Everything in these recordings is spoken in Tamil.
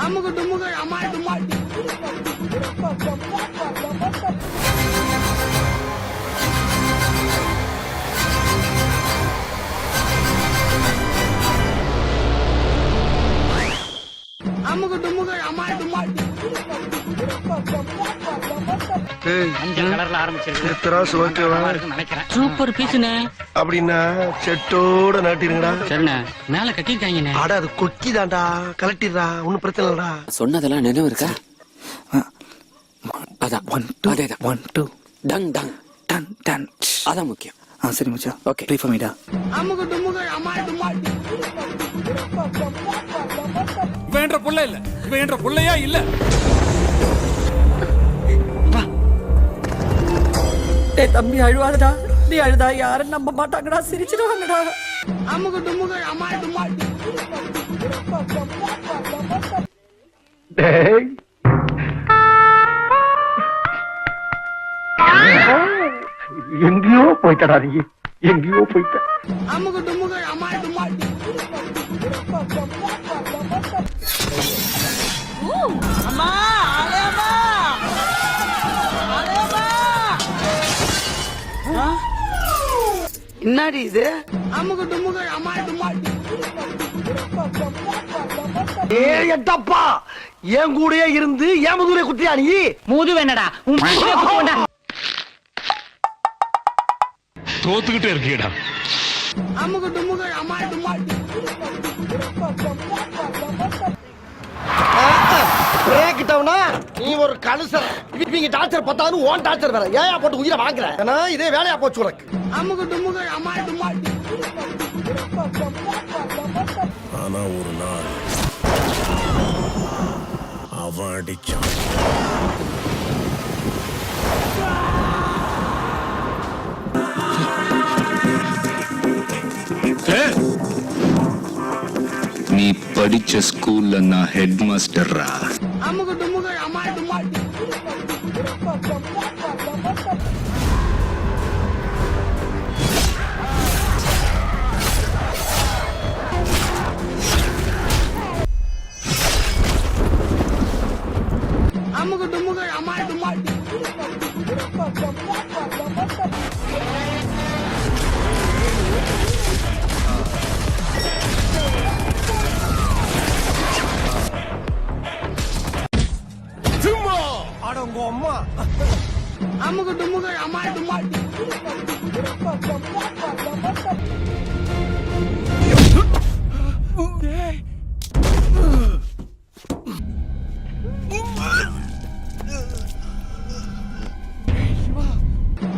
அமுகு டுமுகு அமால் டுமால். அமுகு டுமுகு அமால் டுமால். மஞ்சள் கலர்ல ஆரம்பிச்சிருக்கு நினைக்கிறேன். சூப்பர் பீஸ்ண்ணே. அப்படின்னா செட்டோட நாட்டிருங்கடா. சரிண்ணே, மேல கட்டிருக்காங்கண்ணே. அட அது கொக்கி தான்டா, கலட்டிடுறா, ஒன்னும் பிரச்சனை இல்லடா. சொன்னதெல்லாம் நினைவு இருக்கா? அதான் 1 2 அதேதான். 1 2 டங் டங் டன் டன். அதான் முக்கியம். சரி மச்சான், ஓகே. ப்ளே ஃபார் மீடா. அமுகு டுமுகு அமால் டுமால். வேண்ட புள்ள இல்ல, வேண்ட புள்ளையா இல்ல. டேய் தம்பி அழுவாதடா. நீ அழுதா யாரும் நம்ப மாட்டாங்கடா, சிரிச்சிடுவாங்கடா. அமுகு டுமுகு அமால் டுமால். டேய் எங்கேயோ போயிட்டடா, நீ எங்கேயோ போயிட்ட. அமுகு டுமுகு அமால் டுமால். அம்மா அலேமா அலேமா. என்னடி இது? அமுகு டுமுகு அமால் டுமால். ஏய் எட்டப்பா, என் கூடயே இருந்து ஏன் முதுகுல குத்தியா நீ? மூது வேணடா, உன் மூதுல குத்துவடா. தோத்துக்கிட்டே இருக்கீடா. அமுகு டுமுகு அமால் டுமால். பிரேக் டவுனா நீ ஒரு கலுசர். இவங்க டார்ச்சர் பத்தாது, ஓன் டார்ச்சர் வேற. ஏயா போட்டு உயிரை வாங்குற? ஏன்னா இதே வேலையா போச்சு உனக்கு. அமுகு டுமுகு அமால் டுமால். ஆனா ஒரு நாள் அவன் அடிச்சான். நீ படிச்ச ஸ்கூல்ல நான் ஹெட் மாஸ்டர்ரா. அமுகு டுமுகு அமால் டுமால். அமுகு டுமுகு அமால் டுமால். அடங்கோ அம்மா. அமுகு டுமுகு அமால் டுமால்.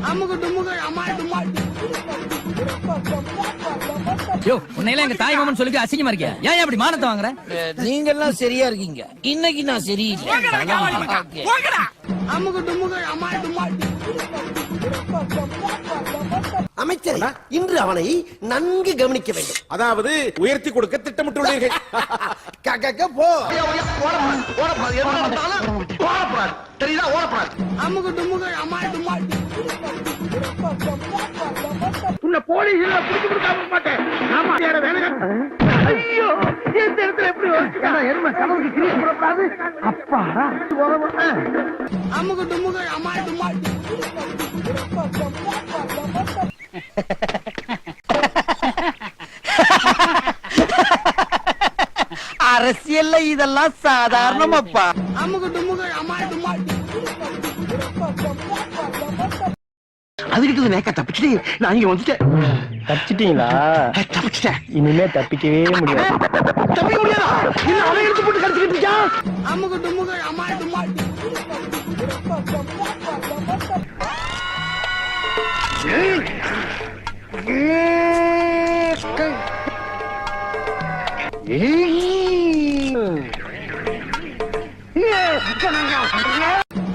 அமுகு டுமுகு அமால் டுமால். யோ, உன்னையெல்லாம் எங்க தாய் மாமன் சொல்லி அசிங்கமா இருக்கியா? ஏன் அப்படி மானத்தை வாங்குற? நீங்க எல்லாம் சரியா இருக்கீங்க, இன்னைக்கு நான் சரியில்லை. அமுகு டுமுகு அமால் டுமால். அமைச்சர் இன்று அவனை நன்கு கவனிக்க வேண்டும். அதாவது உயர்த்தி கொடுக்க திட்டமிட்டுள்ளீர்கள். போ. தெரியுதா? ஓடப்படாது. அமுகு டுமுகு அமால் டுமால். உன்னை போலீஸ்ல புடிச்சு கொடுக்காம மாட்டேன். ஆமா ஐயோ, இந்த இடத்துல எப்படி எருமை கடவுளுக்கு கிரீஸ் போடக்கூடாது. அப்பா அமுகு டுமுகு அமால் டுமால். அரசியல்ல இதெல்லாம் சாதாரணமாப்பா. அமுகு டுமுகு அமால் டுமால். அதுக்கிட்டு நேக்க தப்பிச்சுட்டு நான் இங்க வந்துட்டேன். தப்பிச்சிட்டீங்களா? தப்பிச்சிட்டேன். இனிமே தப்பிக்கவே முடியாது. தப்பிக்க முடியாதா? இல்ல அவன் எடுத்து போட்டு கடிச்சிட்டு இருக்கான். அமுகு டுமுகு அமால் டுமால்.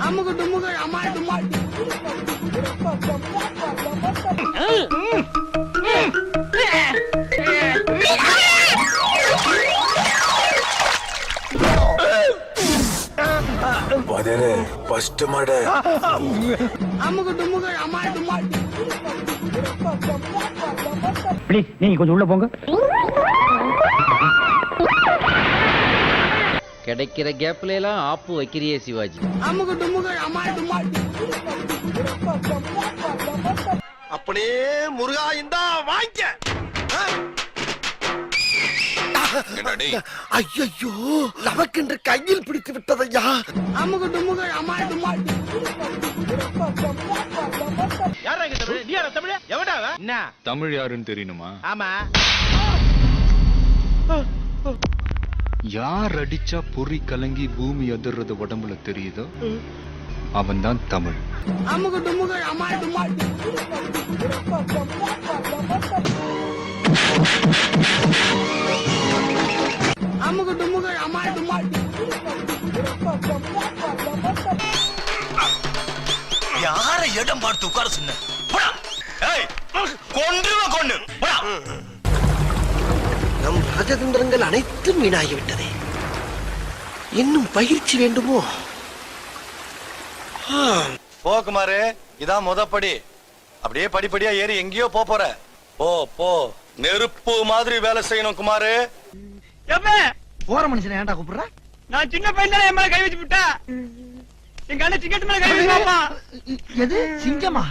அமுகு டுமுகு அமால் டுமால். ஃபர்ஸ்ட் மாட அமுகு டுமுகு அமால் டுமால். ப்ளீஸ் நீங்க கொஞ்சம் உள்ள போங்க. கிடைக்கிற கேப்ல எல்லாம் ஆப்பு வைக்கிறியே சிவாஜி. அமுக டுமுக அமால் டுமால். அப்படியே முருகா இந்தா வாங்கிக்க. ஐயோ நமக்கென்று கையில் பிடித்து விட்டதையா. அமுக டுமுக அமால் டுமால். தமிழ் யாருன்னு தெரியணுமா? ஆமா. யார் அடிச்சா பொறி கலங்கி பூமி அதிர்றது உடம்புல தெரியுதோ அவன்தான் தமிழ். அமுக டுமுக அமால் டுமால். அமுக டுமுக அமால் டுமால். யார இடம் பார்த்து உட்கார சொன்ன? கொண்டு நம் ராஜதந்திரங்கள் அனைத்தும் வீணாகிவிட்டதே. இன்னும் பயிற்சி வேண்டுமோ? குமாரு, இதான் முதப்படி. அப்படியே படிப்படியா ஏறி எங்கேயோ போற. போ நெருப்பு மாதிரி வேலை செய்யணும் குமாரு. போற மனுஷனை ஏன்டா கூப்பிடுற? நான் சின்ன பையன் என் மேல கை வச்சு விட்டா எங்க அண்ணன் சிங்கத்து மேல கை வச்சு எது சிங்கமா?